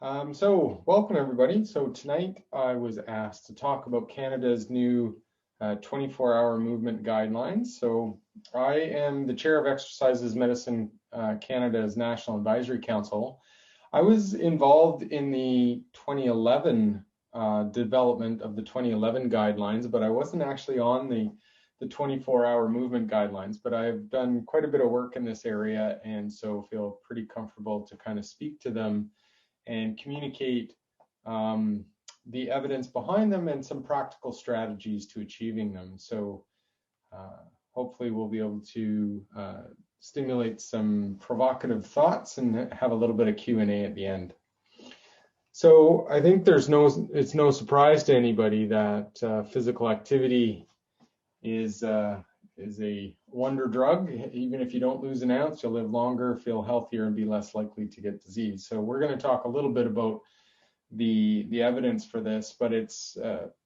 So welcome everybody. So tonight I was asked to talk about Canada's new 24-hour movement guidelines. So I am the chair of Exercises Medicine Canada's National Advisory Council. I was involved in the 2011 development of the 2011 guidelines, but I wasn't actually on the 24-hour movement guidelines, but I've done quite a bit of work in this area and so feel pretty comfortable to kind of speak to them and communicate the evidence behind them and some practical strategies to achieving them. So hopefully we'll be able to stimulate some provocative thoughts and have a little bit of Q&A at the end. So I think it's no surprise to anybody that physical activity is a wonder drug. Even if you don't lose an ounce, you'll live longer, feel healthier, and be less likely to get disease. So we're going to talk a little bit about the evidence for this, but it's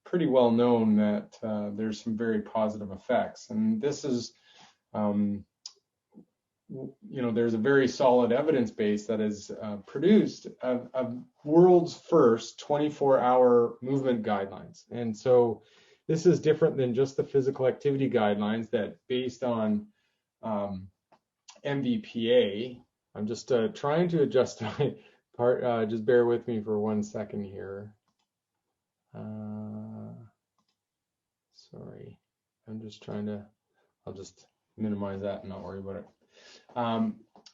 pretty well known that there's some very positive effects. And this is, there's a very solid evidence base that is produced of world's first 24-hour movement guidelines. And so this is different than just the physical activity guidelines that based on MVPA. I'm just trying to adjust my part. Just bear with me for 1 second here. Sorry, I'm just trying to, I'll just minimize that and not worry about it.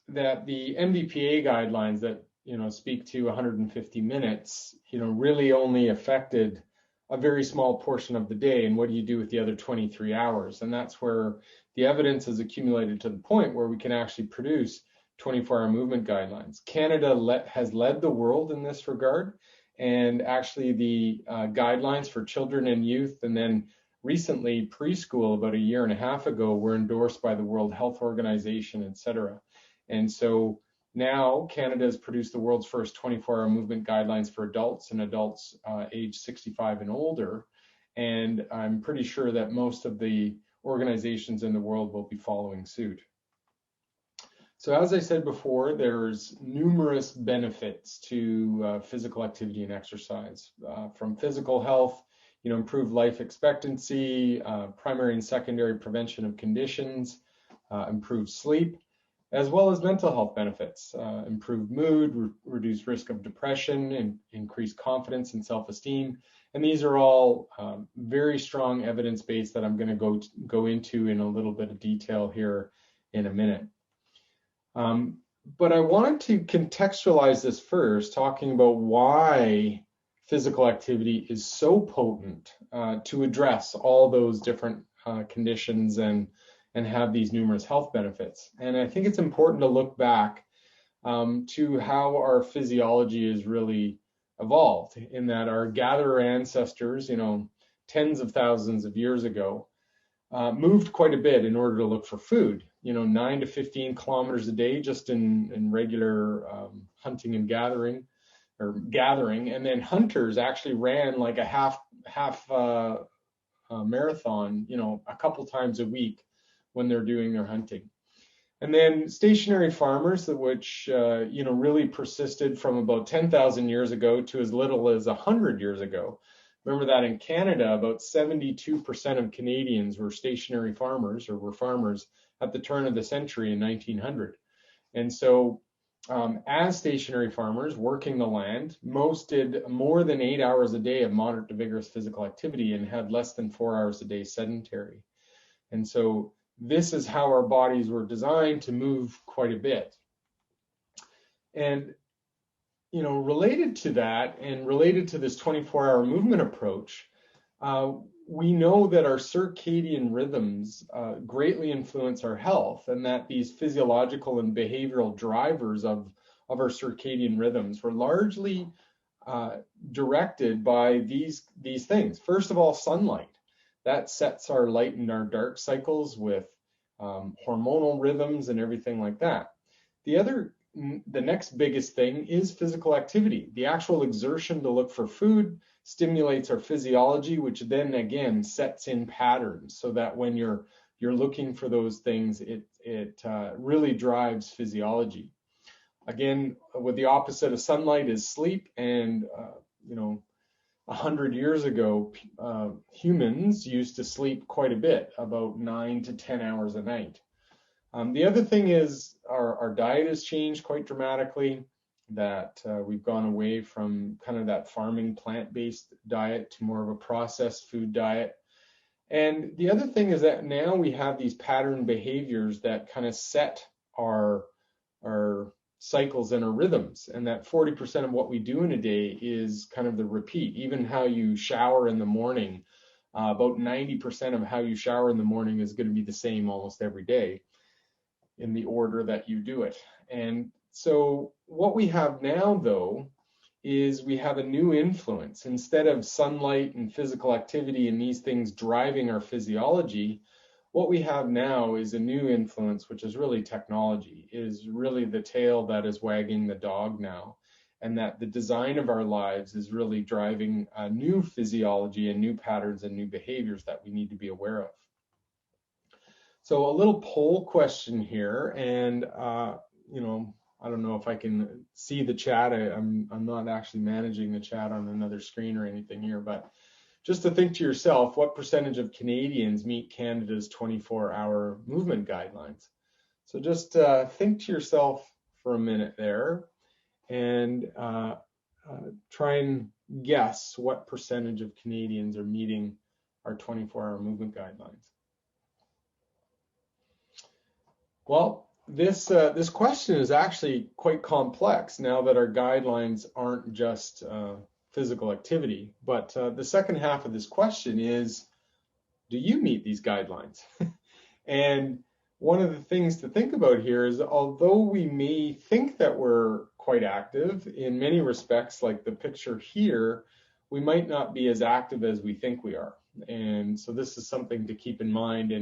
That the MVPA guidelines that, speak to 150 minutes, really only affected a very small portion of the day, and what do you do with the other 23 hours? And that's where the evidence has accumulated to the point where we can actually produce 24-hour movement guidelines. Canada has led the world in this regard, and actually the guidelines for children and youth, and then recently preschool about a year and a half ago, were endorsed by the World Health Organization, etc. And so now Canada has produced the world's first 24-hour movement guidelines for adults and adults age 65 and older. And I'm pretty sure that most of the organizations in the world will be following suit. So as I said before, there's numerous benefits to physical activity and exercise, from physical health, improved life expectancy, primary and secondary prevention of conditions, improved sleep, as well as mental health benefits, improved mood, reduced risk of depression, and increased confidence and self-esteem. And these are all very strong evidence base that I'm going to go into in a little bit of detail here in a minute. But I wanted to contextualize this first, talking about why physical activity is so potent to address all those different conditions and have these numerous health benefits. And I think it's important to look back to how our physiology has really evolved, in that our gatherer ancestors, tens of thousands of years ago, moved quite a bit in order to look for food, 9 to 15 kilometers a day just in regular hunting and gathering. And then hunters actually ran like a half marathon, a couple times a week when they're doing their hunting. And then stationary farmers, which really persisted from about 10,000 years ago to as little as 100 years ago. Remember that in Canada, about 72% of Canadians were stationary farmers, or were farmers at the turn of the century in 1900. And so as stationary farmers working the land, most did more than 8 hours a day of moderate to vigorous physical activity and had less than 4 hours a day sedentary. And so this is how our bodies were designed to move quite a bit. And, related to that and related to this 24-hour movement approach, we know that our circadian rhythms greatly influence our health, and that these physiological and behavioral drivers of our circadian rhythms were largely directed by these things. First of all, sunlight. That sets our light and our dark cycles with hormonal rhythms and everything like that. The next biggest thing is physical activity. The actual exertion to look for food stimulates our physiology, which then again sets in patterns, so that when you're looking for those things, it really drives physiology. Again, with the opposite of sunlight is sleep, and 100 years ago, humans used to sleep quite a bit, about 9 to 10 hours a night. The other thing is our diet has changed quite dramatically, that we've gone away from kind of that farming plant-based diet to more of a processed food diet. And the other thing is that now we have these pattern behaviors that kind of set our cycles and our rhythms, and that 40% of what we do in a day is kind of the repeat. Even how you shower in the morning, about 90% of how you shower in the morning is going to be the same almost every day in the order that you do it. And so what we have now, though, is we have a new influence. Instead of sunlight and physical activity and these things driving our physiology, what we have now is a new influence, which is really technology, is really the tail that is wagging the dog now, and that the design of our lives is really driving a new physiology and new patterns and new behaviors that we need to be aware of. So a little poll question here, and I don't know if I can see the chat. I'm not actually managing the chat on another screen or anything here, but just to think to yourself, what percentage of Canadians meet Canada's 24-hour movement guidelines? So just think to yourself for a minute there, and try and guess what percentage of Canadians are meeting our 24-hour movement guidelines. Well, this question is actually quite complex now that our guidelines aren't just physical activity. But the second half of this question is, do you meet these guidelines? And one of the things to think about here is, although we may think that we're quite active, in many respects, like the picture here, we might not be as active as we think we are. And so this is something to keep in mind.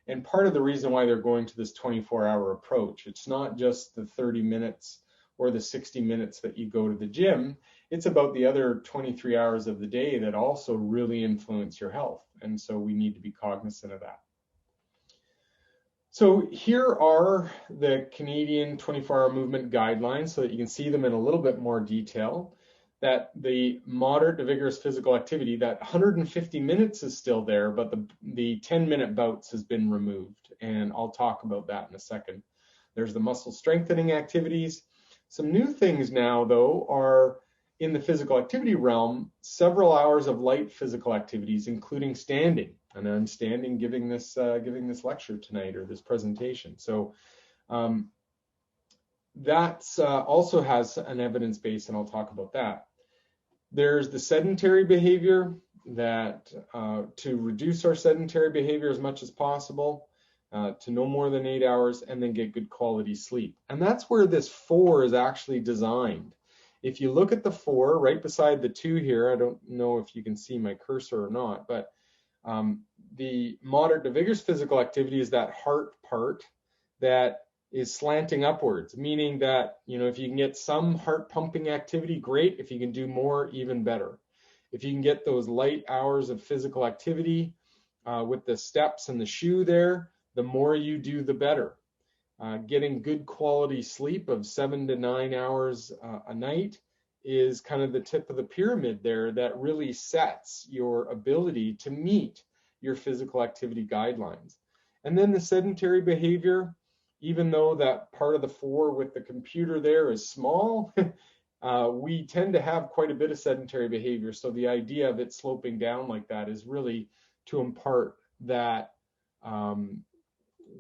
And part of the reason why they're going to this 24-hour approach, it's not just the 30 minutes or the 60 minutes that you go to the gym, it's about the other 23 hours of the day that also really influence your health. And so we need to be cognizant of that. So here are the Canadian 24-hour movement guidelines so that you can see them in a little bit more detail. That the moderate to vigorous physical activity, that 150 minutes is still there, but the 10-minute bouts has been removed. And I'll talk about that in a second. There's the muscle strengthening activities. Some new things now, though, are in the physical activity realm, several hours of light physical activities, including standing. And I'm standing giving this lecture tonight, or this presentation. So that also has an evidence base, and I'll talk about that. There's the sedentary behavior, that to reduce our sedentary behavior as much as possible, to no more than 8 hours, and then get good quality sleep. And that's where this 4 is actually designed. If you look at the 4 right beside the 2 here, I don't know if you can see my cursor or not, but the moderate to vigorous physical activity is that heart part that is slanting upwards, meaning that, if you can get some heart pumping activity, great. If you can do more, even better. If you can get those light hours of physical activity with the steps and the shoe there, the more you do, the better. Getting good quality sleep of 7 to 9 hours a night is kind of the tip of the pyramid there that really sets your ability to meet your physical activity guidelines. And then the sedentary behavior, even though that part of the 4 with the computer there is small, we tend to have quite a bit of sedentary behavior. So the idea of it sloping down like that is really to impart that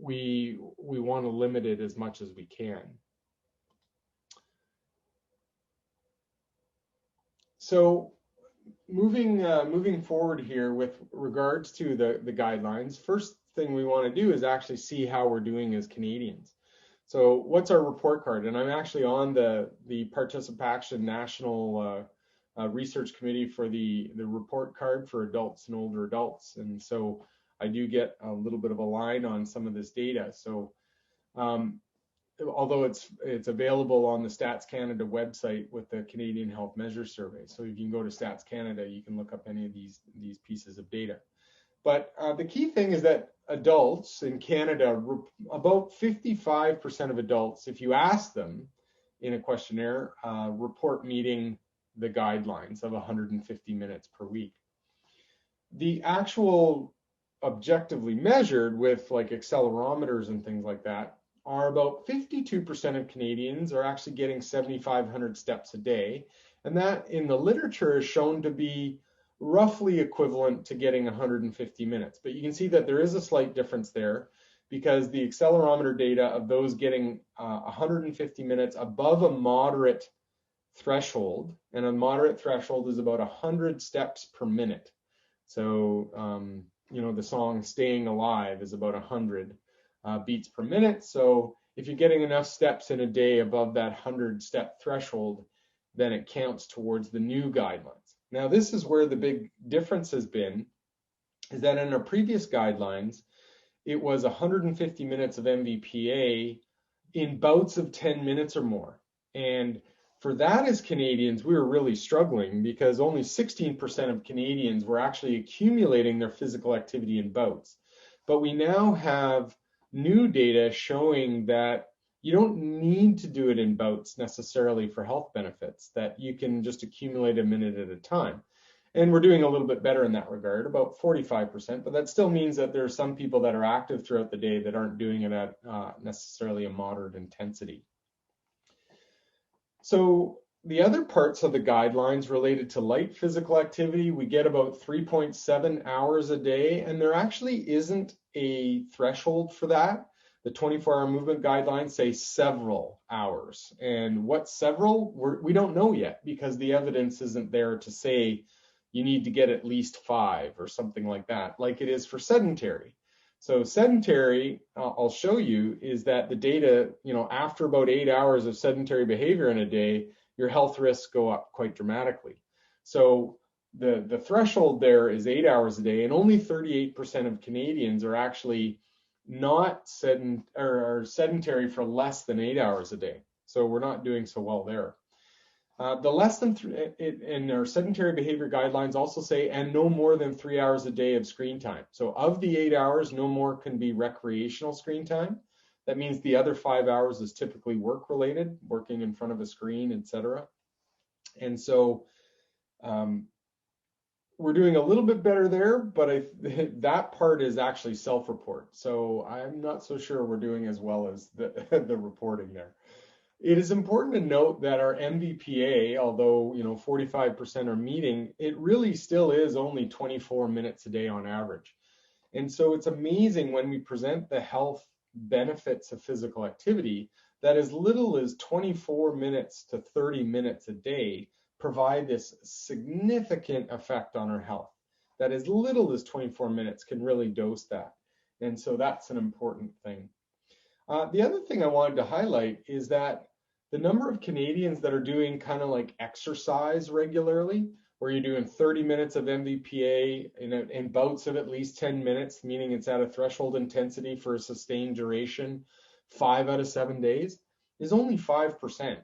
we want to limit it as much as we can. So moving forward here with regards to the guidelines, first thing we want to do is actually see how we're doing as Canadians. So what's our report card? And I'm actually on the Participation National Research Committee for the report card for adults and older adults. And so I do get a little bit of a line on some of this data. So although it's available on the Stats Canada website with the Canadian Health Measure Survey. So if you can go to Stats Canada, you can look up any of these pieces of data. But the key thing is that adults in Canada, about 55% of adults, if you ask them in a questionnaire report meeting the guidelines of 150 minutes per week. The actual objectively measured with like accelerometers and things like that are about 52% of Canadians are actually getting 7,500 steps a day. And that in the literature is shown to be roughly equivalent to getting 150 minutes. But you can see that there is a slight difference there because the accelerometer data of those getting 150 minutes above a moderate threshold, and a moderate threshold is about 100 steps per minute. So, you know, the song Staying Alive is about 100 beats per minute. So if you're getting enough steps in a day above that 100 step threshold, then it counts towards the new guidelines. Now, this is where the big difference has been, is that in our previous guidelines, it was 150 minutes of MVPA in bouts of 10 minutes or more. And for that, as Canadians, we were really struggling because only 16% of Canadians were actually accumulating their physical activity in bouts. But we now have new data showing that you don't need to do it in bouts necessarily for health benefits, that you can just accumulate a minute at a time. And we're doing a little bit better in that regard, about 45%, but that still means that there are some people that are active throughout the day that aren't doing it at necessarily a moderate intensity. So the other parts of the guidelines related to light physical activity, we get about 3.7 hours a day, and there actually isn't a threshold for that. The 24-hour movement guidelines say several hours. And what's several? We don't know yet because the evidence isn't there to say you need to get at least 5 or something like that, like it is for sedentary. So sedentary, I'll show you, is that the data, you know, after about 8 hours of sedentary behavior in a day, your health risks go up quite dramatically. So the threshold there is 8 hours a day, and only 38% of Canadians are actually not sedentary for less than 8 hours a day. So we're not doing so well there. The less than in our sedentary behavior guidelines also say, and no more than 3 hours a day of screen time. So of the 8 hours, no more can be recreational screen time. That means the other 5 hours is typically work related, working in front of a screen, etc. And so we're doing a little bit better there, but that part is actually self-report. So I'm not so sure we're doing as well as the reporting there. It is important to note that our MVPA, although 45% are meeting, it really still is only 24 minutes a day on average. And so it's amazing when we present the health benefits of physical activity that as little as 24 minutes to 30 minutes a day provide this significant effect on our health. That as little as 24 minutes can really dose that. And so that's an important thing. The other thing I wanted to highlight is that the number of Canadians that are doing kind of like exercise regularly, where you're doing 30 minutes of MVPA in bouts of at least 10 minutes, meaning it's at a threshold intensity for a sustained duration, 5 out of 7 days, is only 5%.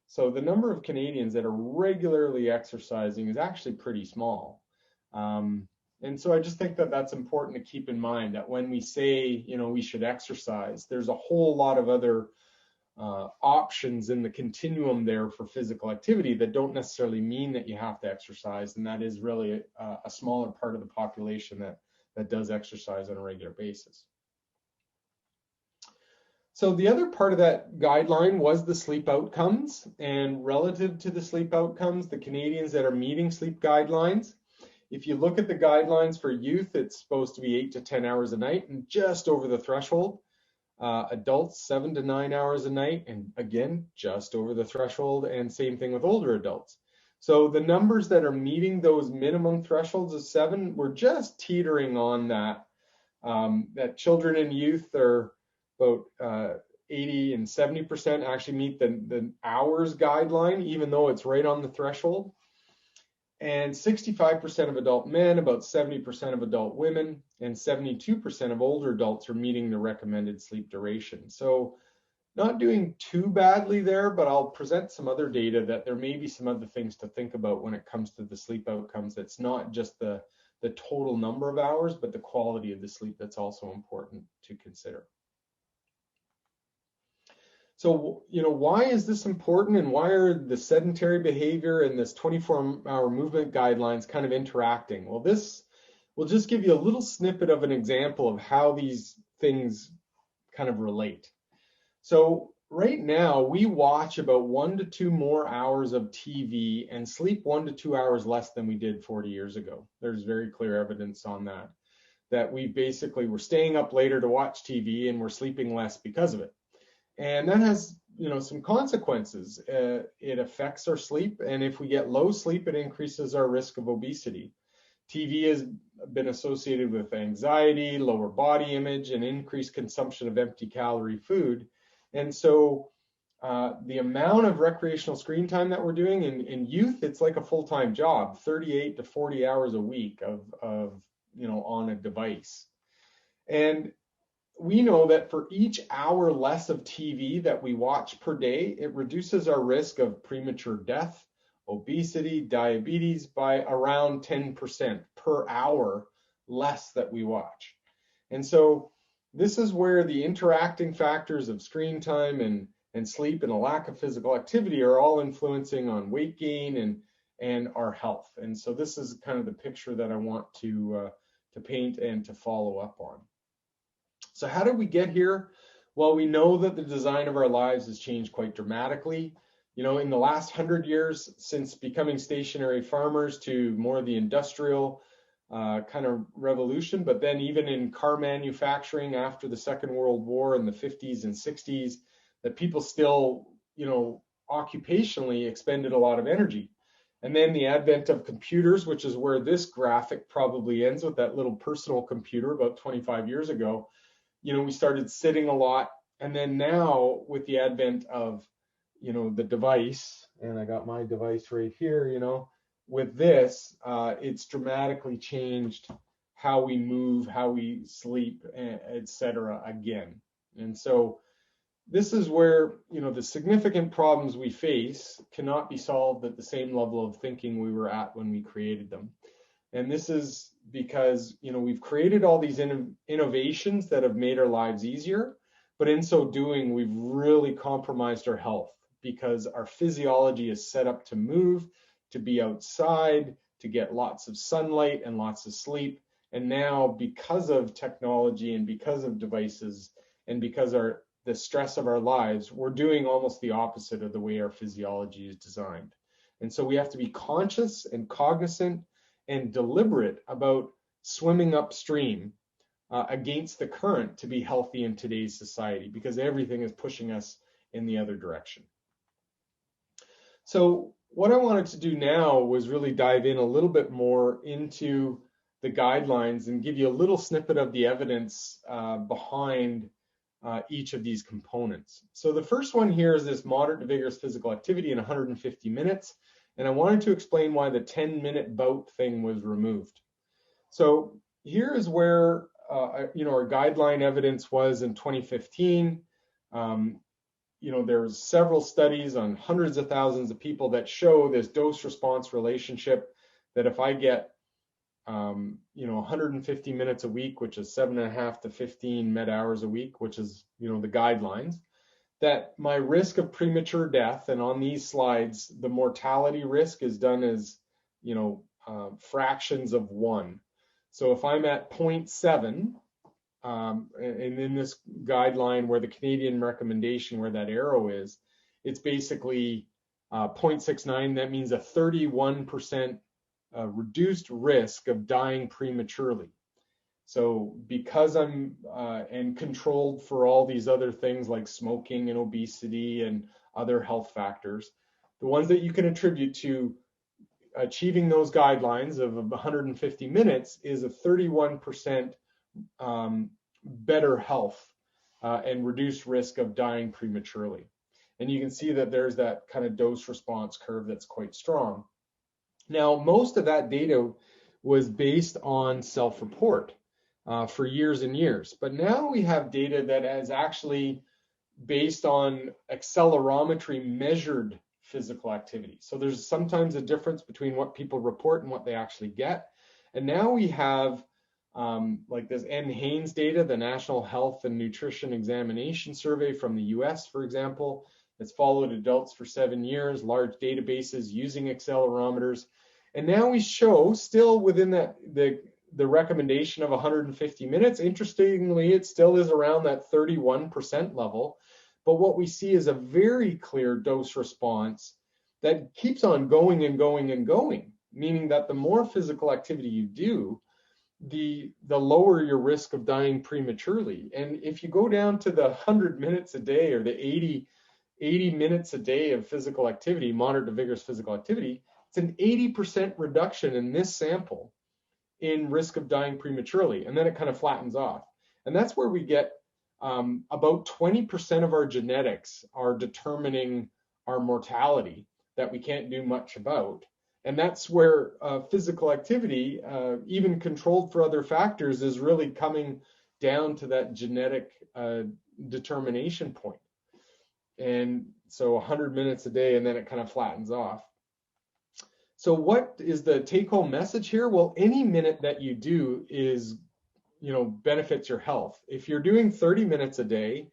So the number of Canadians that are regularly exercising is actually pretty small. And so I just think that that's important to keep in mind, that when we say, we should exercise, there's a whole lot of other options in the continuum there for physical activity that don't necessarily mean that you have to exercise, and that is really a smaller part of the population that does exercise on a regular basis. So the other part of that guideline was the sleep outcomes, and relative to the sleep outcomes, the Canadians that are meeting sleep guidelines, if you look at the guidelines for youth, it's supposed to be 8 to 10 hours a night and just over the threshold. Adults, 7 to 9 hours a night, and again, just over the threshold, and same thing with older adults. So the numbers that are meeting those minimum thresholds of 7, we're just teetering on that. That children and youth are about 80 and 70% actually meet the hours guideline, even though it's right on the threshold. And 65% of adult men, about 70% of adult women, and 72% of older adults are meeting the recommended sleep duration. So not doing too badly there, but I'll present some other data that there may be some other things to think about when it comes to the sleep outcomes. It's not just the total number of hours, but the quality of the sleep that's also important to consider. So, why is this important, and why are the sedentary behavior and this 24-hour movement guidelines kind of interacting? Well, this will just give you a little snippet of an example of how these things kind of relate. So right now we watch about 1 to 2 more hours of TV and sleep 1 to 2 hours less than we did 40 years ago. There's very clear evidence on that we're staying up later to watch TV and we're sleeping less because of it. And that has, some consequences. It affects our sleep, and if we get low sleep, it increases our risk of obesity. TV has been associated with anxiety, lower body image, and increased consumption of empty calorie food. And so the amount of recreational screen time that we're doing in youth, it's like a full-time job, 38 to 40 hours a week of on a device. And we know that for each hour less of TV that we watch per day, it reduces our risk of premature death, obesity, diabetes by around 10% per hour less that we watch. And so this is where the interacting factors of screen time and sleep and a lack of physical activity are all influencing on weight gain and our health. And so this is kind of the picture that I want to paint and to follow up on. So how did we get here? Well, we know that the design of our lives has changed quite dramatically. In the last 100 years, since becoming stationary farmers to more of the industrial kind of revolution, but then even in car manufacturing after the Second World War in the 50s and 60s, that people still, occupationally expended a lot of energy. And then the advent of computers, which is where this graphic probably ends with that little personal computer about 25 years ago. We started sitting a lot. And then now with the advent of, the device, and I got my device right here, with this, it's dramatically changed how we move, how we sleep, etc. again. And so this is where, the significant problems we face cannot be solved at the same level of thinking we were at when we created them. And this is because, we've created all these innovations that have made our lives easier, but in so doing, we've really compromised our health because our physiology is set up to move, to be outside, to get lots of sunlight and lots of sleep. And now, because of technology and because of devices and because the stress of our lives, we're doing almost the opposite of the way our physiology is designed. And so we have to be conscious and cognizant and deliberate about swimming upstream against the current to be healthy in today's society, because everything is pushing us in the other direction. So what I wanted to do now was really dive in a little bit more into the guidelines and give you a little snippet of the evidence behind each of these components. So the first one here is this moderate to vigorous physical activity in 150 minutes. And I wanted to explain why the 10-minute bout thing was removed. So here is where our guideline evidence was in 2015. There's several studies on hundreds of thousands of people that show this dose-response relationship, that if I get 150 minutes a week, which is 7.5 to 15 med hours a week, which is, the guidelines, that my risk of premature death, and on these slides, the mortality risk is done as, fractions of 1. So if I'm at 0.7, and in this guideline where the Canadian recommendation, where that arrow is, it's basically 0.69. That means a 31% reduced risk of dying prematurely. So because I'm and controlled for all these other things like smoking and obesity and other health factors, the ones that you can attribute to achieving those guidelines of 150 minutes is a 31% better health and reduced risk of dying prematurely. And you can see that there's that kind of dose response curve that's quite strong. Now, most of that data was based on self-report for years and years. But now we have data that is actually based on accelerometry measured physical activity. So there's sometimes a difference between what people report and what they actually get. And now we have like this NHANES data, the National Health and Nutrition Examination Survey from the US, for example. It's followed adults for 7 years, large databases using accelerometers. And now we show, still within that the recommendation of 150 minutes, interestingly, it still is around that 31% level. But what we see is a very clear dose response that keeps on going and going and going, meaning that the more physical activity you do, the lower your risk of dying prematurely. And if you go down to the 100 minutes a day or the 80 minutes a day of physical activity, moderate to vigorous physical activity, it's an 80% reduction in this sample in risk of dying prematurely. And then it kind of flattens off. And that's where we get about 20% of our genetics are determining our mortality that we can't do much about. And that's where physical activity, even controlled for other factors, is really coming down to that genetic determination point. And so 100 minutes a day, and then it kind of flattens off. So what is the take-home message here? Well, any minute that you do is, benefits your health. If you're doing 30 minutes a day,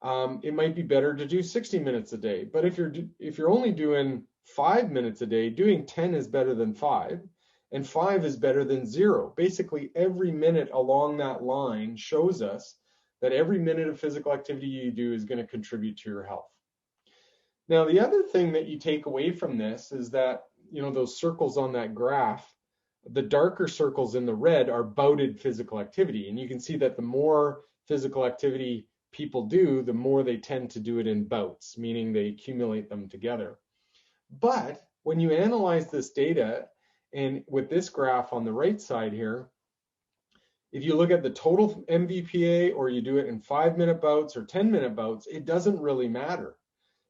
it might be better to do 60 minutes a day. But if you're only doing 5 minutes a day, doing 10 is better than 5, and 5 is better than 0. Basically, every minute along that line shows us that every minute of physical activity you do is going to contribute to your health. Now, the other thing that you take away from this is that, those circles on that graph, the darker circles in the red are bouted physical activity. And you can see that the more physical activity people do, the more they tend to do it in bouts, meaning they accumulate them together. But when you analyze this data, and with this graph on the right side here, if you look at the total MVPA, or you do it in 5-minute bouts or 10-minute bouts, it doesn't really matter.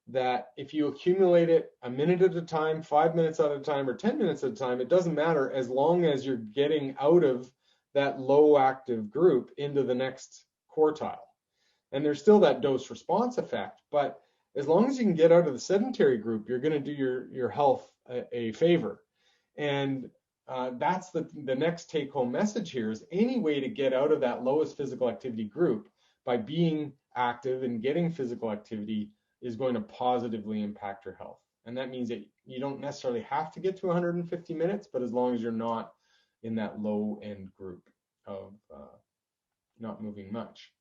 That if you accumulate it a minute at a time, 5 minutes at a time, or 10 minutes at a time, it doesn't matter as long as you're getting out of that low active group into the next quartile. And there's still that dose response effect, but as long as you can get out of the sedentary group, you're going to do your health a favor. And that's the next take-home message here, is any way to get out of that lowest physical activity group by being active and getting physical activity is going to positively impact your health. And that means that you don't necessarily have to get to 150 minutes, but as long as you're not in that low end group of not moving much.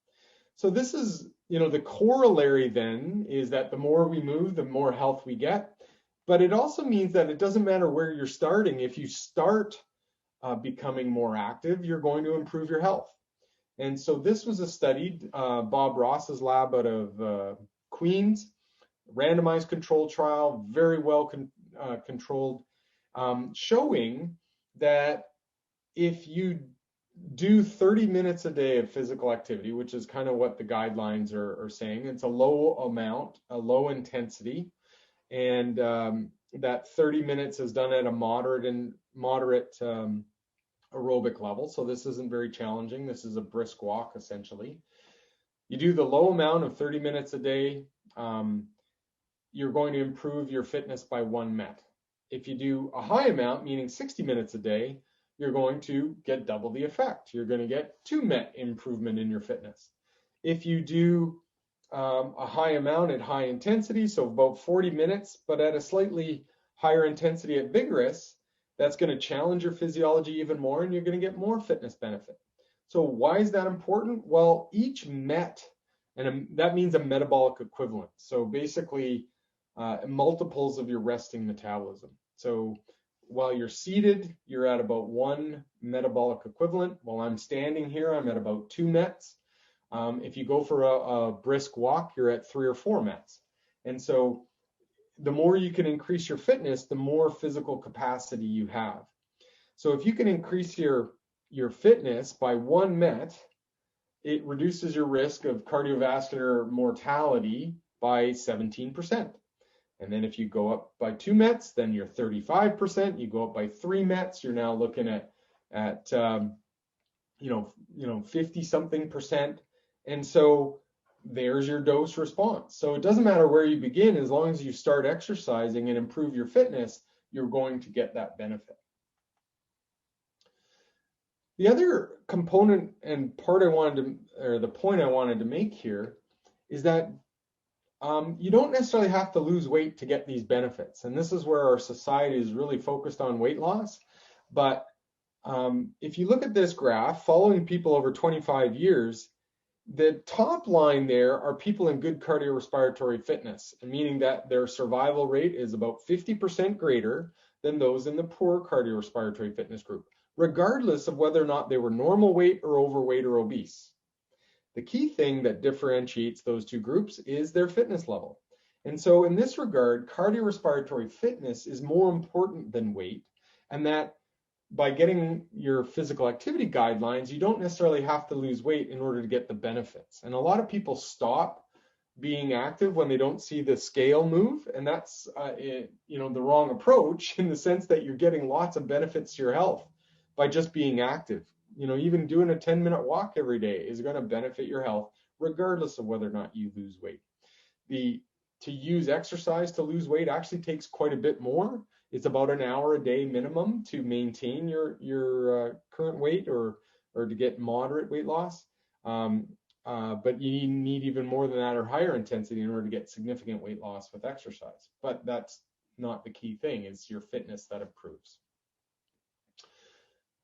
So this is, the corollary then is that the more we move, the more health we get. But it also means that it doesn't matter where you're starting. If you start becoming more active, you're going to improve your health. And so this was a study, Bob Ross's lab out of Queens, randomized controlled trial, very well controlled, showing that if you do 30 minutes a day of physical activity, which is kind of what the guidelines are saying, it's a low amount, a low intensity, and that 30 minutes is done at a moderate aerobic level. So this isn't very challenging. This is a brisk walk, essentially. You do the low amount of 30 minutes a day, you're going to improve your fitness by 1 MET. If you do a high amount, meaning 60 minutes a day, you're going to get double the effect. You're going to get 2 MET improvement in your fitness. If you do a high amount at high intensity, so about 40 minutes, but at a slightly higher intensity at vigorous, that's going to challenge your physiology even more, and you're going to get more fitness benefit. So why is that important? Well, each MET, and that means a metabolic equivalent. So basically multiples of your resting metabolism. So while you're seated, you're at about 1 metabolic equivalent. While I'm standing here, I'm at about 2 METs. If you go for a brisk walk, you're at 3 or 4 METs. And so the more you can increase your fitness, the more physical capacity you have. So if you can increase your fitness by 1 MET, it reduces your risk of cardiovascular mortality by 17%. And then if you go up by 2 METs, then you're 35%. You go up by 3 METs, you're now looking at 50-something%. And so there's your dose response. So it doesn't matter where you begin, as long as you start exercising and improve your fitness, you're going to get that benefit. The other component and part I wanted to, or the point I wanted to make here is that you don't necessarily have to lose weight to get these benefits. And this is where our society is really focused on weight loss. But if you look at this graph, following people over 25 years, the top line there are people in good cardiorespiratory fitness, meaning that their survival rate is about 50% greater than those in the poor cardiorespiratory fitness group, regardless of whether or not they were normal weight or overweight or obese. The key thing that differentiates those two groups is their fitness level. And so in this regard, cardiorespiratory fitness is more important than weight, and that by getting your physical activity guidelines, you don't necessarily have to lose weight in order to get the benefits. And a lot of people stop being active when they don't see the scale move, and that's the wrong approach, in the sense that you're getting lots of benefits to your health by just being active. Even doing a 10-minute walk every day is going to benefit your health regardless of whether or not you lose weight. To use exercise to lose weight actually takes quite a bit more. It's about an hour a day minimum to maintain your current weight or to get moderate weight loss. But you need even more than that or higher intensity in order to get significant weight loss with exercise. But that's not the key thing. It's your fitness that improves.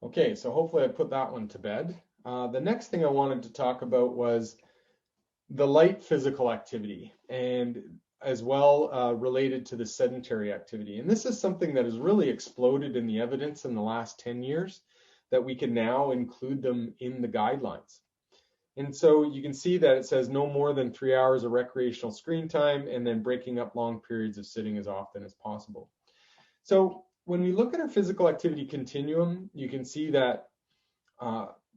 Okay, so hopefully I put that one to bed. The next thing I wanted to talk about was the light physical activity, and as well related to the sedentary activity. And this is something that has really exploded in the evidence in the last 10 years, that we can now include them in the guidelines. And so you can see that it says no more than 3 hours of recreational screen time, and then breaking up long periods of sitting as often as possible. So when we look at our physical activity continuum, you can see that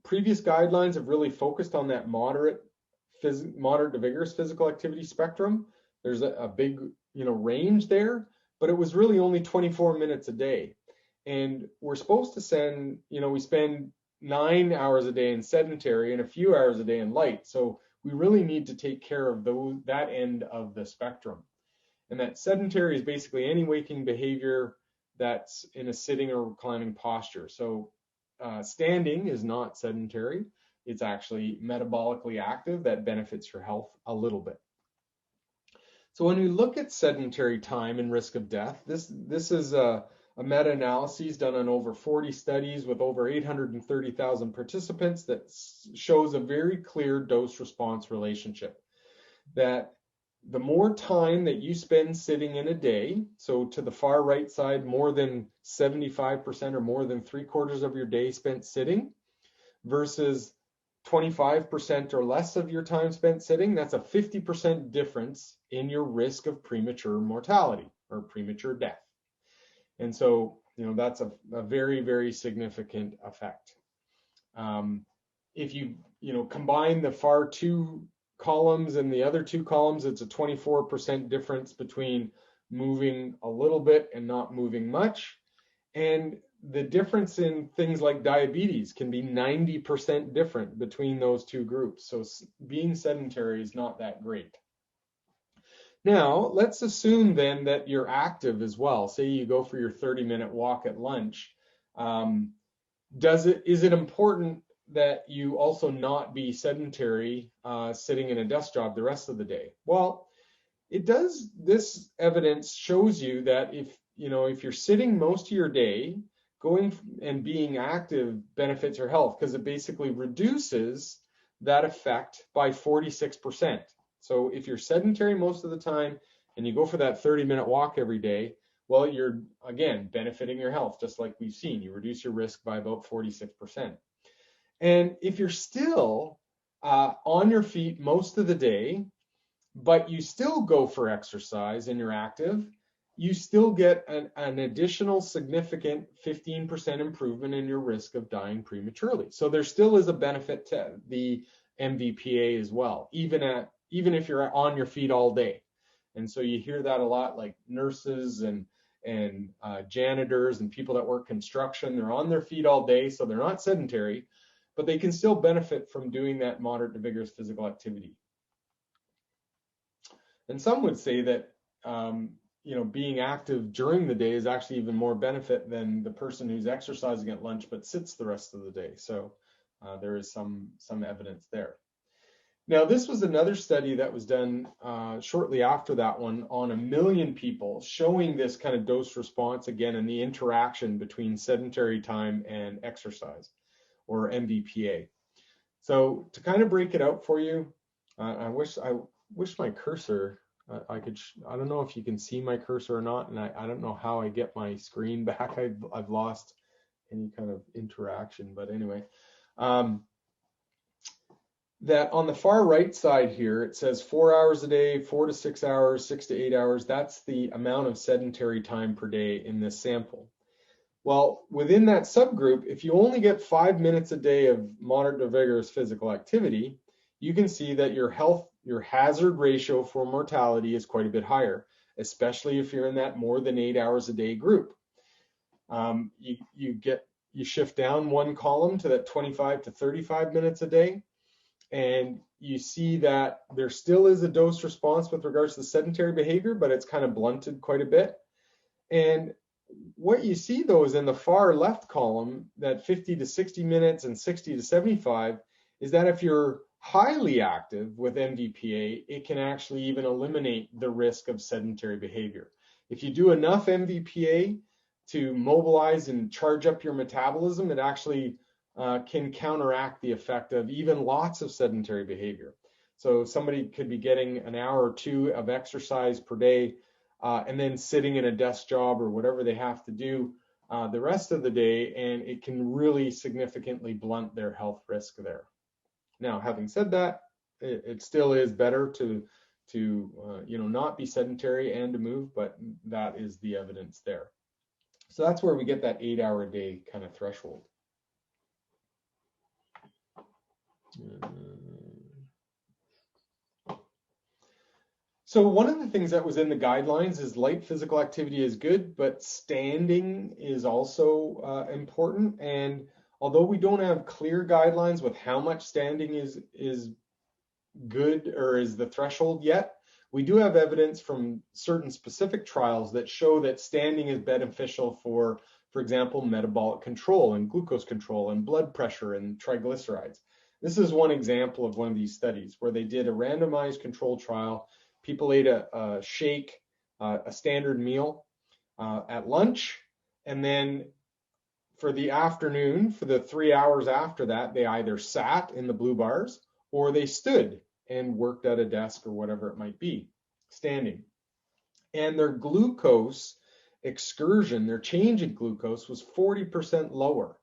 previous guidelines have really focused on that moderate to vigorous physical activity spectrum. There's a big range there, but it was really only 24 minutes a day. And we're supposed to we spend 9 hours a day in sedentary and a few hours a day in light. So we really need to take care of that end of the spectrum. And that sedentary is basically any waking behavior that's in a sitting or reclining posture. So standing is not sedentary. It's actually metabolically active that benefits your health a little bit. So when we look at sedentary time and risk of death, this is a meta-analysis done on over 40 studies with over 830,000 participants that shows a very clear dose-response relationship. That the more time that you spend sitting in a day, so to the far right side, more than 75% or more than 3/4 of your day spent sitting, versus 25% or less of your time spent sitting, that's a 50% difference in your risk of premature mortality or premature death. And so, that's a very, very significant effect. If you, combine the far two columns and the other two columns, it's a 24% difference between moving a little bit and not moving much. And the difference in things like diabetes can be 90% different between those two groups. So being sedentary is not that great. Now, let's assume then that you're active as well. Say you go for your 30-minute walk at lunch. Is it important that you also not be sedentary, sitting in a desk job the rest of the day? Well, it does. This evidence shows you that if you're sitting most of your day, going and being active benefits your health, because it basically reduces that effect by 46%. So if you're sedentary most of the time and you go for that 30-minute walk every day, well, you're, again, benefiting your health, just like we've seen. You reduce your risk by about 46%. And if you're still on your feet most of the day, but you still go for exercise and you're active, you still get an additional significant 15% improvement in your risk of dying prematurely. So there still is a benefit to the MVPA as well, even if you're on your feet all day. And so you hear that a lot, like nurses and janitors and people that work construction, they're on their feet all day, so they're not sedentary, but they can still benefit from doing that moderate to vigorous physical activity. And some would say that, being active during the day is actually even more benefit than the person who's exercising at lunch but sits the rest of the day. So there is some evidence there. Now, this was another study that was done shortly after that one on 1 million people, showing this kind of dose response again and the interaction between sedentary time and exercise, or MVPA. So to kind of break it out for you, I wish my cursor, I don't know if you can see my cursor or not, and I don't know how I get my screen back. I've lost any kind of interaction, but anyway. That on the far right side here, it says 4 hours a day, 4 to 6 hours, 6 to 8 hours. That's the amount of sedentary time per day in this sample. Well, within that subgroup, if you only get 5 minutes a day of moderate to vigorous physical activity, you can see that your hazard ratio for mortality is quite a bit higher, especially if you're in that more than 8 hours a day group. You shift down one column to that 25 to 35 minutes a day, and you see that there still is a dose response with regards to sedentary behavior, but it's kind of blunted quite a bit. And what you see though is in the far left column, that 50 to 60 minutes and 60 to 75, is that if you're highly active with MVPA, it can actually even eliminate the risk of sedentary behavior. If you do enough MVPA to mobilize and charge up your metabolism, it actually can counteract the effect of even lots of sedentary behavior. So somebody could be getting an hour or two of exercise per day and then sitting in a desk job or whatever they have to do the rest of the day, and it can really significantly blunt their health risk there. Now, having said that, it still is better to not be sedentary and to move, but that is the evidence there. So that's where we get that 8 hour a day kind of threshold. So one of the things that was in the guidelines is light physical activity is good, but standing is also important. And although we don't have clear guidelines with how much standing is good or is the threshold yet, we do have evidence from certain specific trials that show that standing is beneficial for example, metabolic control and glucose control and blood pressure and triglycerides. This is one example of one of these studies where they did a randomized control trial. People ate a shake, a standard meal at lunch, and then for the afternoon, for the 3 hours after that, they either sat in the blue bars or they stood and worked at a desk or whatever it might be, standing. And their glucose excursion, their change in glucose was 40% lower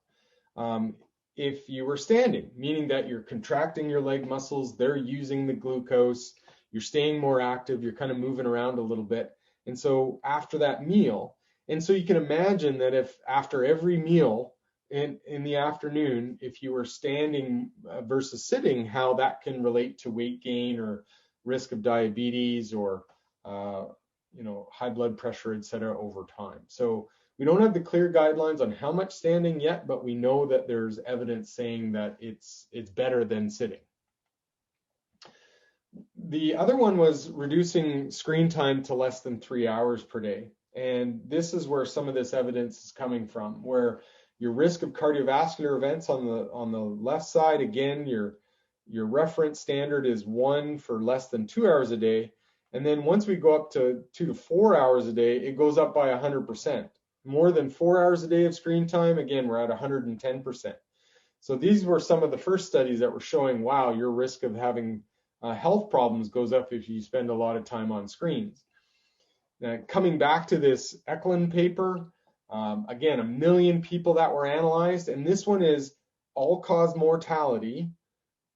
if you were standing, meaning that you're contracting your leg muscles, they're using the glucose, you're staying more active, you're kind of moving around a little bit. And so after that meal, and so you can imagine that if after every meal in the afternoon, if you were standing versus sitting, how that can relate to weight gain or risk of diabetes or high blood pressure, et cetera, over time. So we don't have the clear guidelines on how much standing yet, but we know that there's evidence saying that it's better than sitting. The other one was reducing screen time to less than 3 hours per day. And this is where some of this evidence is coming from, where your risk of cardiovascular events on the left side, again, your reference standard is 1 for less than 2 hours a day. And then once we go up to 2 to 4 hours a day, it goes up by 100%. More than 4 hours a day of screen time, again, we're at 110%. So these were some of the first studies that were showing, wow, your risk of having health problems goes up if you spend a lot of time on screens. Now, coming back to this Eklund paper, again, 1 million people that were analyzed, and this one is all-cause mortality,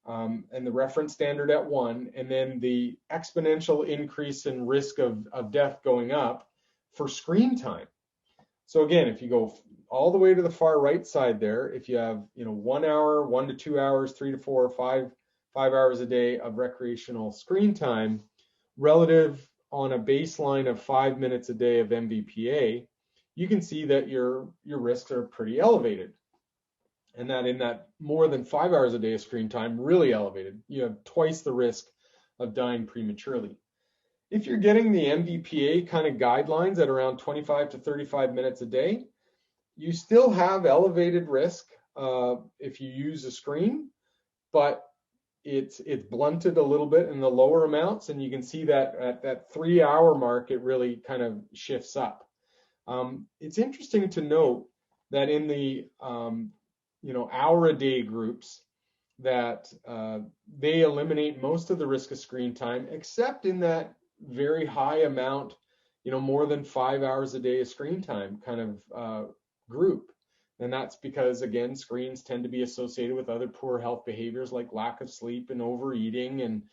and the reference standard at 1, and then the exponential increase in risk of death going up for screen time. So again, if you go all the way to the far right side there, if you have 1 hour, 1 to 2 hours, 3 to 4, 5 hours a day of recreational screen time, relative on a baseline of 5 minutes a day of MVPA, you can see that your risks are pretty elevated. And that in that more than 5 hours a day of screen time, really elevated. You have twice the risk of dying prematurely. If you're getting the MVPA kind of guidelines at around 25 to 35 minutes a day, you still have elevated risk if you use a screen, but it's blunted a little bit in the lower amounts, and you can see that at that 3-hour mark, it really kind of shifts up. It's interesting to note that in the hour-a-day groups, that they eliminate most of the risk of screen time, except in that very high amount, more than 5 hours a day of screen time kind of group. And that's because, again, screens tend to be associated with other poor health behaviors like lack of sleep and overeating and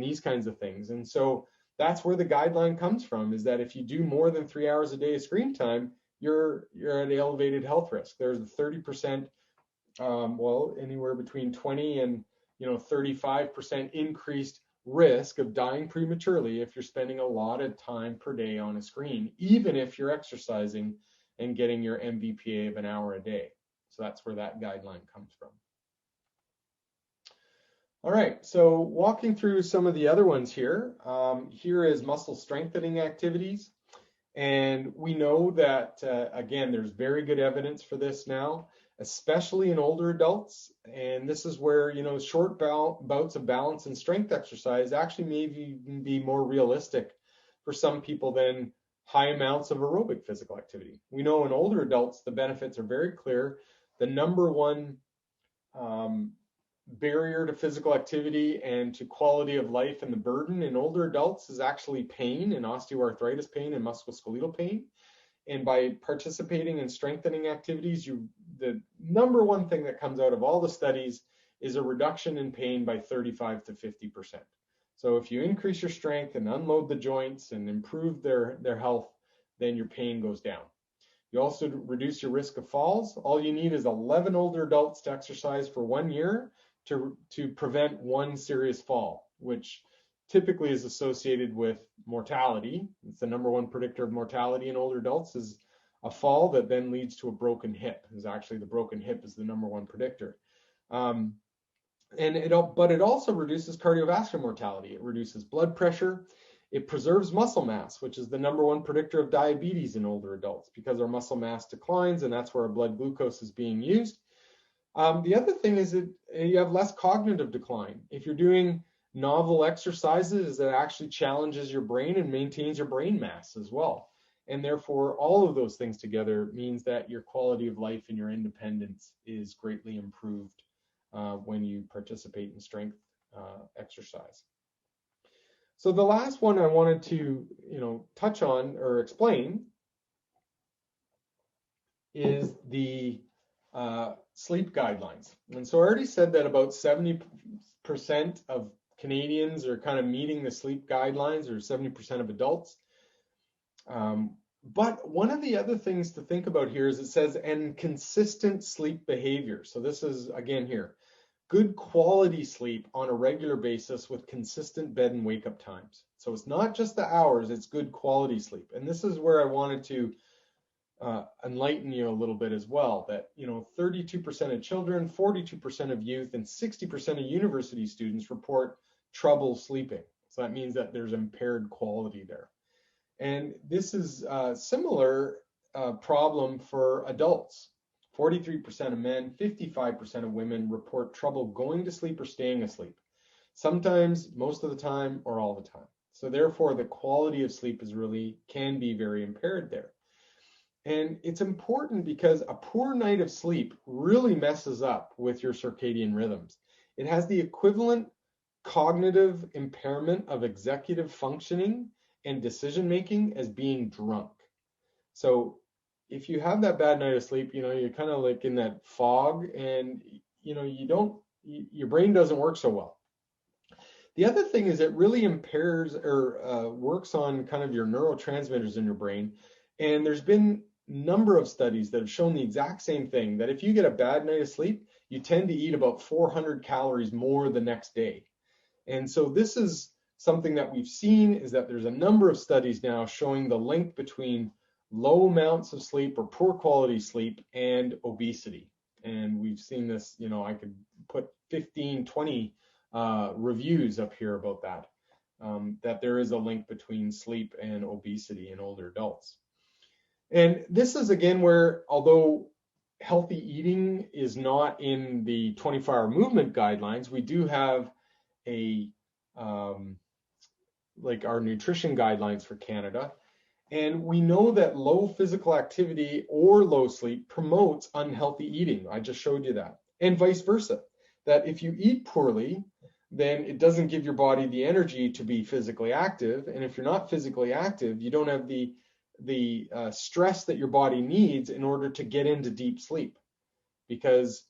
these kinds of things. And so that's where the guideline comes from, is that if you do more than 3 hours a day of screen time, you're at elevated health risk. There's a 30%, anywhere between 20 and 35% increased risk of dying prematurely if you're spending a lot of time per day on a screen, even if you're exercising and getting your MVPA of an hour a day. So that's where that guideline comes from. All right, so walking through some of the other ones here. Here is muscle strengthening activities. And we know that, again, there's very good evidence for this now, especially in older adults. And this is where, short bouts of balance and strength exercise actually maybe be more realistic for some people than high amounts of aerobic physical activity. We know in older adults, the benefits are very clear. The number one barrier to physical activity and to quality of life and the burden in older adults is actually pain and osteoarthritis pain and musculoskeletal pain. And by participating in strengthening activities, the number one thing that comes out of all the studies is a reduction in pain by 35 to 50%. So if you increase your strength and unload the joints and improve their health, then your pain goes down. You also reduce your risk of falls. All you need is 11 older adults to exercise for 1 year to prevent one serious fall, which typically is associated with mortality. It's the number one predictor of mortality in older adults, is a fall that then leads to a broken hip. Is actually the broken hip is the number one predictor. But it also reduces cardiovascular mortality. It reduces blood pressure. It preserves muscle mass, which is the number one predictor of diabetes in older adults, because our muscle mass declines, and that's where our blood glucose is being used. The other thing is that you have less cognitive decline. If you're doing novel exercises, it actually challenges your brain and maintains your brain mass as well. And therefore, all of those things together means that your quality of life and your independence is greatly improved when you participate in strength exercise. So the last one I wanted to, touch on or explain is the sleep guidelines. And so I already said that about 70% of Canadians are kind of meeting the sleep guidelines, or 70% of adults. But one of the other things to think about here is it says, and consistent sleep behavior. So this is, again here, good quality sleep on a regular basis with consistent bed and wake up times. So it's not just the hours, it's good quality sleep. And this is where I wanted to enlighten you a little bit as well, that 32% of children, 42% of youth, and 60% of university students report trouble sleeping. So that means that there's impaired quality there. And this is a similar problem for adults. 43% of men, 55% of women report trouble going to sleep or staying asleep. Sometimes, most of the time, or all the time. So therefore, the quality of sleep can be very impaired there. And it's important because a poor night of sleep really messes up with your circadian rhythms. It has the equivalent cognitive impairment of executive functioning and decision making as being drunk. So if you have that bad night of sleep, you're kind of like in that fog, and your brain doesn't work so well. The other thing is it really impairs or works on kind of your neurotransmitters in your brain. And there's been a number of studies that have shown the exact same thing, that if you get a bad night of sleep, you tend to eat about 400 calories more the next day. And so this is something that we've seen, is that there's a number of studies now showing the link between low amounts of sleep or poor quality sleep and obesity. And we've seen this, I could put 15, 20 reviews up here about that. that there is a link between sleep and obesity in older adults. And this is again where, although healthy eating is not in the 24-hour movement guidelines, we do have a like our nutrition guidelines for Canada. And we know that low physical activity or low sleep promotes unhealthy eating. I just showed you that. And vice versa, that if you eat poorly, then it doesn't give your body the energy to be physically active. And if you're not physically active, you don't have the stress that your body needs in order to get into deep sleep. Because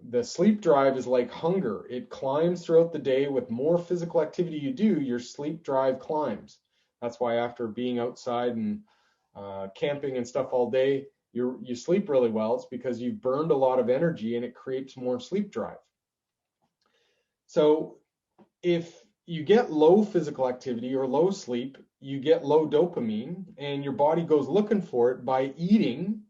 the sleep drive is like hunger. It climbs throughout the day. With more physical activity you do, your sleep drive climbs. That's why after being outside and camping and stuff all day, you sleep really well. It's because you've burned a lot of energy and it creates more sleep drive. So if you get low physical activity or low sleep, you get low dopamine, and your body goes looking for it by eating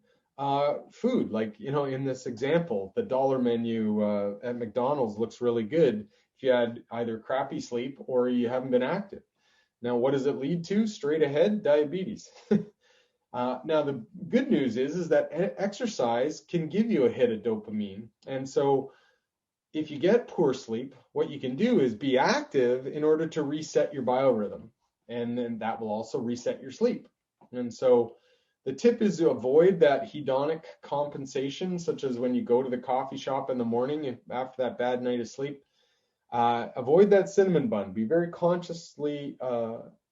food. Like, in this example, the dollar menu at McDonald's looks really good if you had either crappy sleep or you haven't been active. Now, what does it lead to? Straight ahead, diabetes. Now, the good news is that exercise can give you a hit of dopamine. And so if you get poor sleep, what you can do is be active in order to reset your biorhythm. And then that will also reset your sleep. And so the tip is to avoid that hedonic compensation, such as when you go to the coffee shop in the morning after that bad night of sleep. Avoid that cinnamon bun. Be very consciously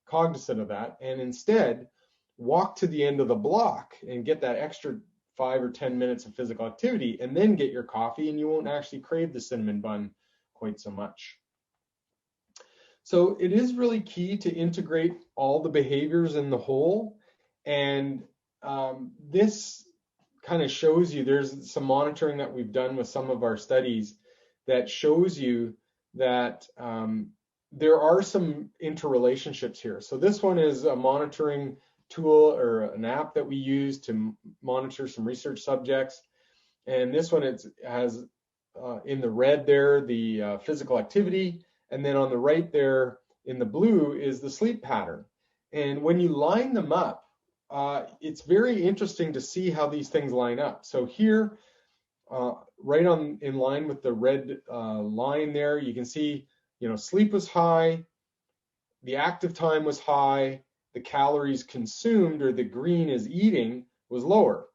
cognizant of that, and instead walk to the end of the block and get that extra 5 or 10 minutes of physical activity, and then get your coffee, and you won't actually crave the cinnamon bun quite so much. So it is really key to integrate all the behaviors in the whole, and this kind of shows you, there's some monitoring that we've done with some of our studies that shows you that there are some interrelationships here. So this one is a monitoring tool or an app that we use to monitor some research subjects. And this one has in the red there the physical activity, and then on the right there in the blue is the sleep pattern. And when you line them up, it's very interesting to see how these things line up. So here, right in line with the red line there, you can see, sleep was high, the active time was high, the calories consumed, or the green is eating, was lower.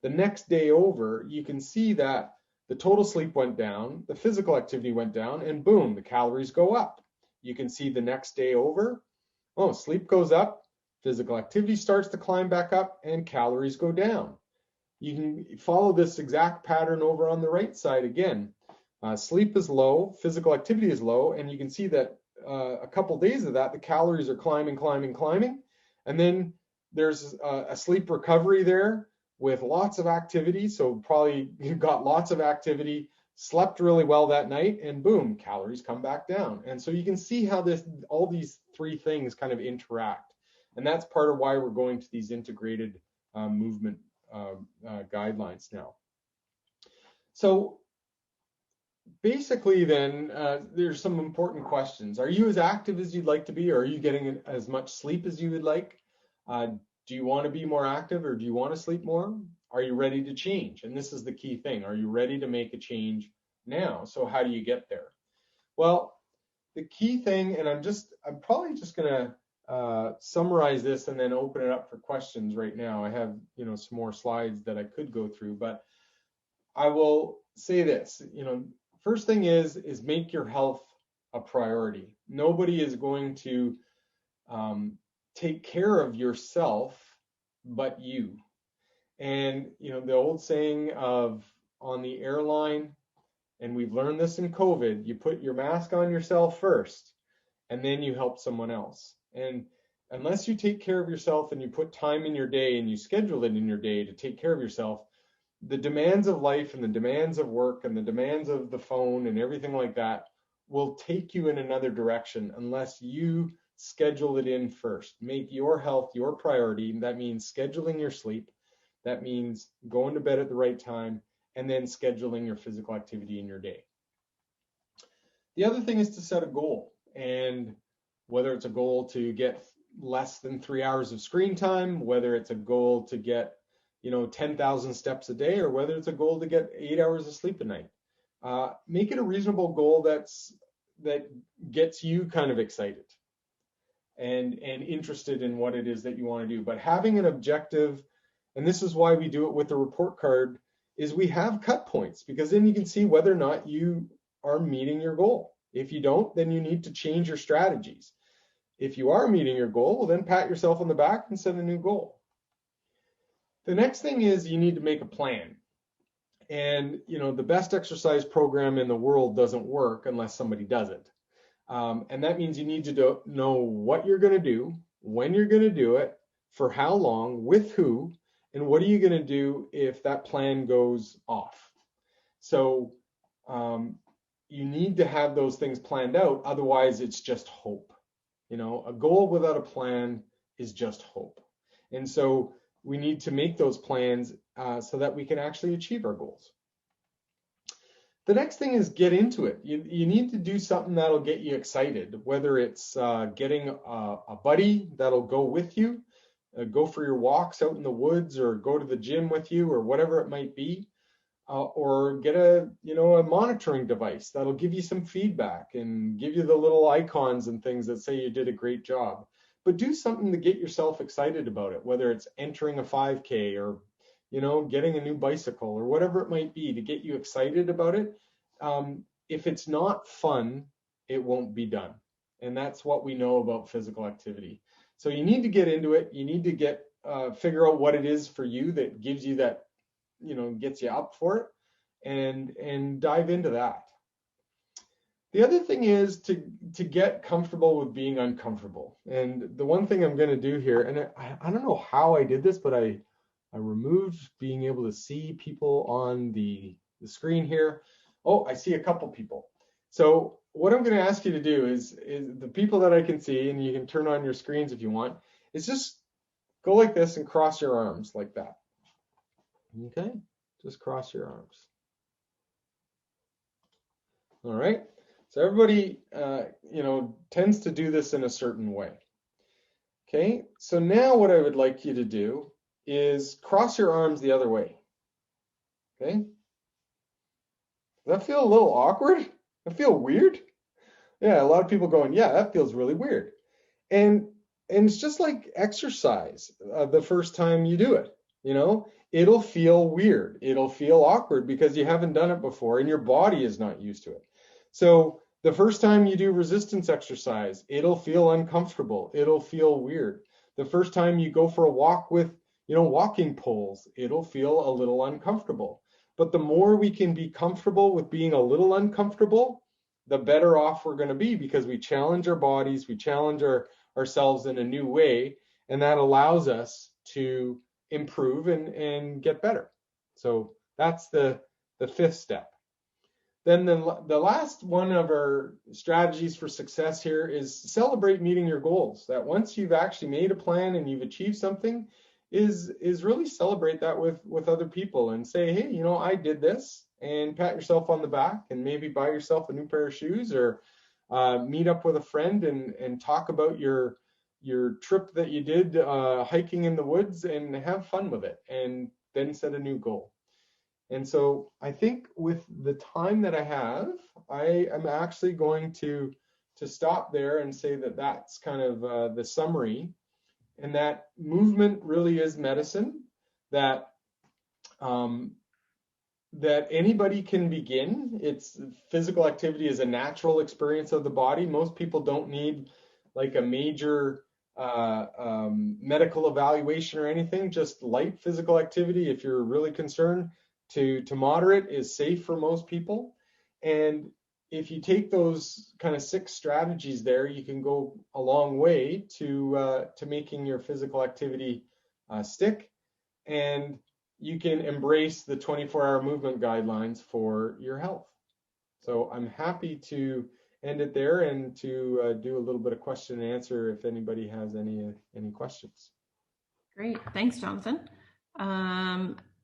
The next day over, you can see that the total sleep went down, the physical activity went down, and boom, the calories go up. You can see the next day over, sleep goes up, physical activity starts to climb back up, and calories go down. You can follow this exact pattern over on the right side again. Sleep is low, physical activity is low, and you can see that a couple days of that, the calories are climbing, and then there's a sleep recovery there with lots of activity. So probably you got lots of activity, slept really well that night, and boom, calories come back down. And so you can see how all these three things kind of interact. And that's part of why we're going to these integrated movement guidelines now. So basically then, there's some important questions. Are you as active as you'd like to be, or are you getting as much sleep as you would like? Do you want to be more active, or do you want to sleep more? Are you ready to change? And this is the key thing. Are you ready to make a change now? So how do you get there? Well, the key thing, and I'm probably just going to summarize this and then open it up for questions right now. I have, some more slides that I could go through, but I will say this, first thing is make your health a priority. Nobody is going to take care of yourself but you. And, the old saying of on the airline, and we've learned this in COVID, you put your mask on yourself first, and then you help someone else. And unless you take care of yourself and you put time in your day and you schedule it in your day to take care of yourself, the demands of life and the demands of work and the demands of the phone and everything like that will take you in another direction unless you schedule it in first. Make your health your priority. That means scheduling your sleep. That means going to bed at the right time, and then scheduling your physical activity in your day. The other thing is to set a goal. And whether it's a goal to get less than 3 hours of screen time, whether it's a goal to get, 10,000 steps a day, or whether it's a goal to get 8 hours of sleep a night. Make it a reasonable goal that gets you kind of excited and interested in what it is that you want to do. But having an objective, and this is why we do it with the report card, is we have cut points, because then you can see whether or not you are meeting your goal. If you don't, then you need to change your strategies. If you are meeting your goal, well, then pat yourself on the back and set a new goal. The next thing is you need to make a plan. And, the best exercise program in the world doesn't work unless somebody does it. And that means you need to know what you're going to do, when you're going to do it, for how long, with who, and what are you going to do if that plan goes off. So you need to have those things planned out. Otherwise, it's just hope. A goal without a plan is just hope. And so we need to make those plans so that we can actually achieve our goals. The next thing is get into it. You need to do something that'll get you excited, whether it's getting a buddy that'll go with you, go for your walks out in the woods, or go to the gym with you, or whatever it might be, or get a monitoring device that'll give you some feedback and give you the little icons and things that say you did a great job. But do something to get yourself excited about it, whether it's entering a 5K or getting a new bicycle or whatever it might be to get you excited about it. If it's not fun, it won't be done. And that's what we know about physical activity. So you need to get into it. You need to figure out what it is for you that gives you that, gets you up for it, and dive into that. The other thing is to get comfortable with being uncomfortable. And the one thing I'm going to do here, and I don't know how I did this, but I removed being able to see people on the screen here. Oh, I see a couple people. So what I'm going to ask you to do is the people that I can see, and you can turn on your screens if you want, is just go like this and cross your arms like that. Okay, just cross your arms. All right. So everybody, tends to do this in a certain way. Okay, so now what I would like you to do is cross your arms the other way. Okay, does that feel a little awkward? Does that feel weird? Yeah, a lot of people going, yeah, that feels really weird. And it's just like exercise. The first time you do it, it'll feel weird. It'll feel awkward because you haven't done it before and your body is not used to it. So the first time you do resistance exercise, it'll feel uncomfortable. It'll feel weird. The first time you go for a walk with, walking poles, it'll feel a little uncomfortable. But the more we can be comfortable with being a little uncomfortable, the better off we're going to be, because we challenge our bodies, we challenge ourselves in a new way, and that allows us to improve and get better. So that's the fifth step. Then the last one of our strategies for success here is celebrate meeting your goals. That once you've actually made a plan and you've achieved something, is really celebrate that with other people and say, hey, I did this, and pat yourself on the back, and maybe buy yourself a new pair of shoes, or meet up with a friend and talk about your trip that you did hiking in the woods, and have fun with it, and then set a new goal. And so I think with the time that I have, I am actually going to stop there and say that that's kind of the summary, and that movement really is medicine, that that anybody can begin. It's physical activity is a natural experience of the body. Most people don't need like a major medical evaluation or anything. Just light physical activity, if you're really concerned, to moderate, is safe for most people. And if you take those kind of 6 strategies there, you can go a long way to making your physical activity stick, and you can embrace the 24-hour movement guidelines for your health. So I'm happy to end it there and to do a little bit of question and answer if anybody has any questions. Great, thanks, Jonathan.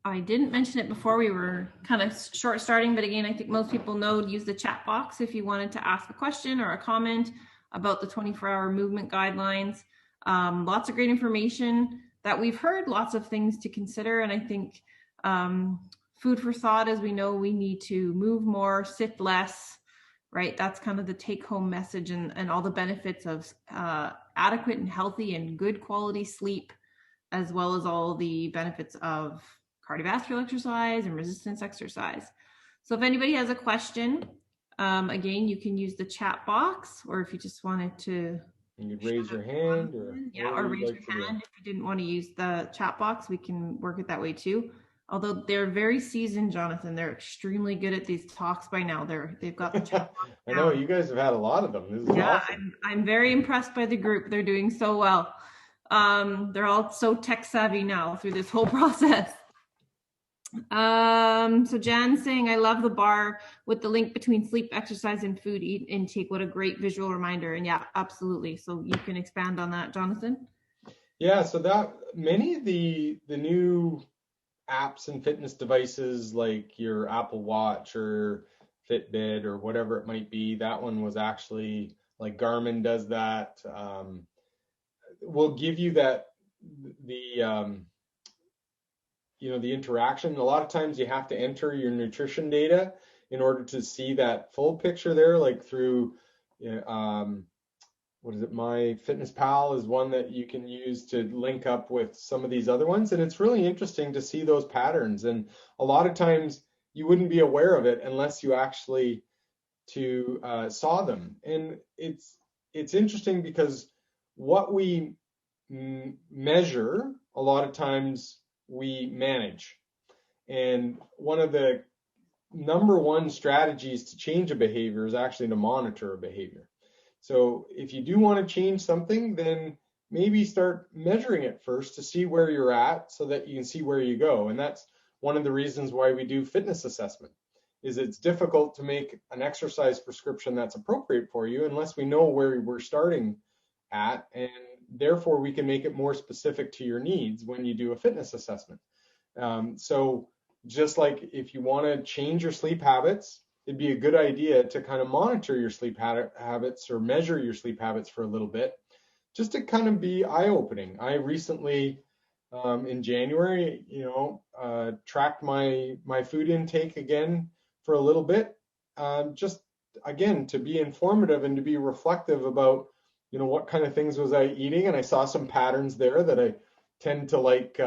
I didn't mention it before, we were kind of short starting, but again, I think most people know to use the chat box if you wanted to ask a question or a comment. about the 24-hour movement guidelines. Lots of great information that we've heard, lots of things to consider. And I think food for thought, as we know, we need to move more, sit less, right? That's kind of the take home message, and all the benefits of adequate and healthy and good quality sleep, as well as all the benefits of cardiovascular exercise and resistance exercise. So if anybody has a question, again, you can use the chat box, or if you just wanted to, you could raise your hand, or raise your hand. If you didn't want to use the chat box, we can work it that way too. Although they're very seasoned, Jonathan, they're extremely good at these talks by now. They've got the chat box I know you guys have had a lot of them. This is awesome. I'm very impressed by the group. They're doing so well. They're all so tech savvy now through this whole process. So Jan's saying, I love the bar with the link between sleep, exercise, and food intake. What a great visual reminder. And yeah, absolutely. So you can expand on that, Jonathan. Yeah, so that many of the new apps and fitness devices, like your Apple Watch or Fitbit or whatever it might be, that one was actually, like Garmin does that, will give you that, the interaction. A lot of times you have to enter your nutrition data in order to see that full picture there, like through, what is it? MyFitnessPal is one that you can use to link up with some of these other ones. And it's really interesting to see those patterns. And a lot of times you wouldn't be aware of it unless you actually saw them. And it's interesting because what we measure, a lot of times we manage. And one of the number one strategies to change a behavior is actually to monitor a behavior. So if you do want to change something, then maybe start measuring it first to see where you're at so that you can see where you go. And that's one of the reasons why we do fitness assessment, is it's difficult to make an exercise prescription that's appropriate for you unless we know where we're starting at, and therefore we can make it more specific to your needs when you do a fitness assessment. So just like if you want to change your sleep habits, it'd be a good idea to kind of monitor your sleep habits or measure your sleep habits for a little bit, just to kind of be eye-opening. I recently, in January, tracked my food intake again for a little bit, just again to be informative and to be reflective about, what kind of things was I eating. And I saw some patterns there that I tend to like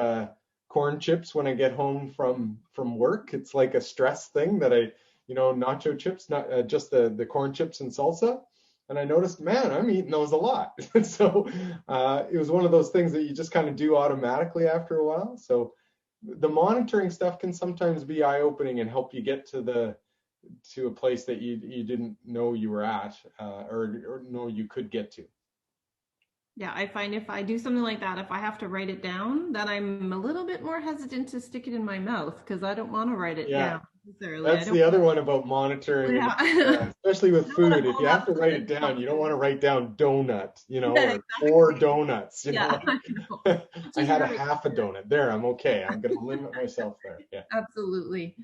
corn chips when I get home from work. It's like a stress thing that I, nacho chips, not just the corn chips and salsa. And I noticed, man, I'm eating those a lot. So it was one of those things that you just kind of do automatically after a while. So the monitoring stuff can sometimes be eye-opening and help you get to a place that you didn't know you were at, or know you could get to. Yeah, I find if I do something like that, if I have to write it down, then I'm a little bit more hesitant to stick it in my mouth because I don't want to write it down necessarily. That's the other one about monitoring, especially with food. If you have to write it down, you don't want to write down donut, or 4 donuts. I had a half a donut. There, I'm okay. I'm going to limit myself there. Yeah, absolutely.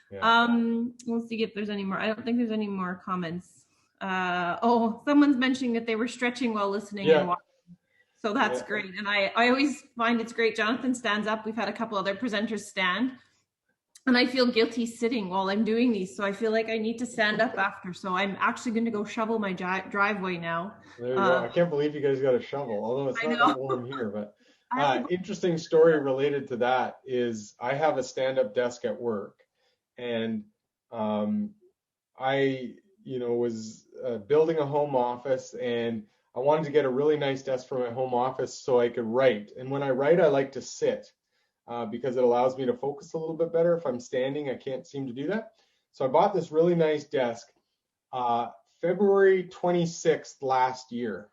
Yeah. We'll see if there's any more. I don't think there's any more comments. Someone's mentioning that they were stretching while listening and watching. So that's great. And I always find it's great. Jonathan stands up. We've had a couple other presenters stand. And I feel guilty sitting while I'm doing these. So I feel like I need to stand up after. So I'm actually going to go shovel my driveway now. There you go. I can't believe you guys got a shovel, although it's not that warm here. But interesting story related to that is I have a stand-up desk at work. And I was building a home office, and I wanted to get a really nice desk for my home office so I could write. And when I write, I like to sit because it allows me to focus a little bit better. If I'm standing, I can't seem to do that. So I bought this really nice desk February 26th last year.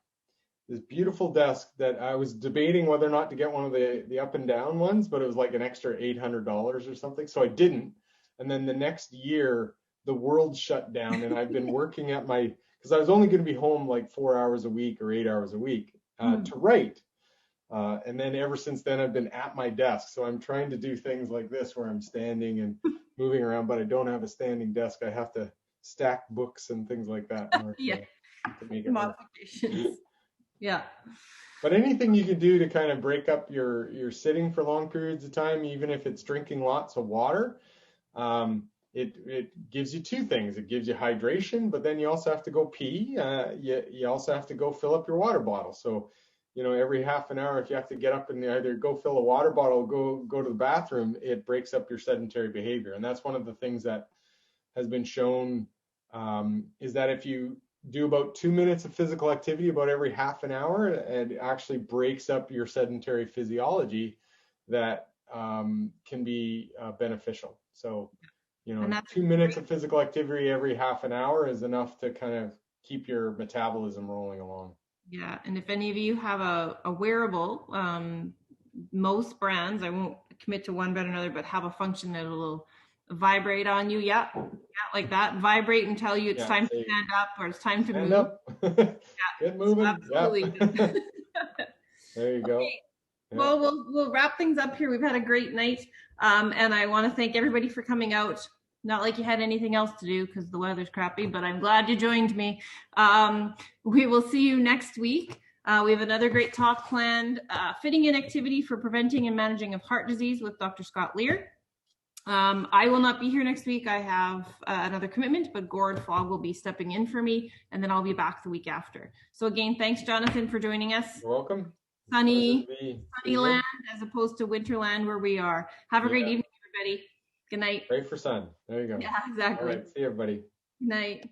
This beautiful desk that I was debating whether or not to get one of the up and down ones, but it was like an extra $800 or something. So I didn't. And then the next year, the world shut down, and I've been working at because I was only going to be home like 4 hours a week or 8 hours a week to write. And then ever since then, I've been at my desk. So I'm trying to do things like this where I'm standing and moving around, but I don't have a standing desk. I have to stack books and things like that. to make it work. Modifications. Yeah. But anything you can do to kind of break up your sitting for long periods of time, even if it's drinking lots of water, it gives you two things. It gives you hydration, but then you also have to go pee. You also have to go fill up your water bottle. So, every half an hour, if you have to get up and either go fill a water bottle, go to the bathroom, it breaks up your sedentary behavior. And that's one of the things that has been shown, is that if you do about 2 minutes of physical activity about every half an hour, it actually breaks up your sedentary physiology that can be beneficial. So, 2 minutes of physical activity every half an hour is enough to kind of keep your metabolism rolling along. Yeah, and if any of you have a wearable, most brands, I won't commit to one better than another, but have a function that will vibrate on you. Yeah, like that. Vibrate and tell you it's time to stand up or it's time to move. Up. Get moving. Absolutely. Yeah. There you go. Okay. Yeah. Well, we'll wrap things up here. We've had a great night, and I want to thank everybody for coming out. Not like you had anything else to do because the weather's crappy, but I'm glad you joined me. We will see you next week. We have another great talk planned, fitting in activity for preventing and managing of heart disease with Dr. Scott Lear. I will not be here next week. I have another commitment, but Gord Fogg will be stepping in for me, and then I'll be back the week after. So again, thanks, Jonathan, for joining us. You're welcome. Sunny land as opposed to winterland where we are. Have a great evening, everybody. Good night. Great for sun. There you go. Yeah, exactly. All right. See you, everybody. Good night.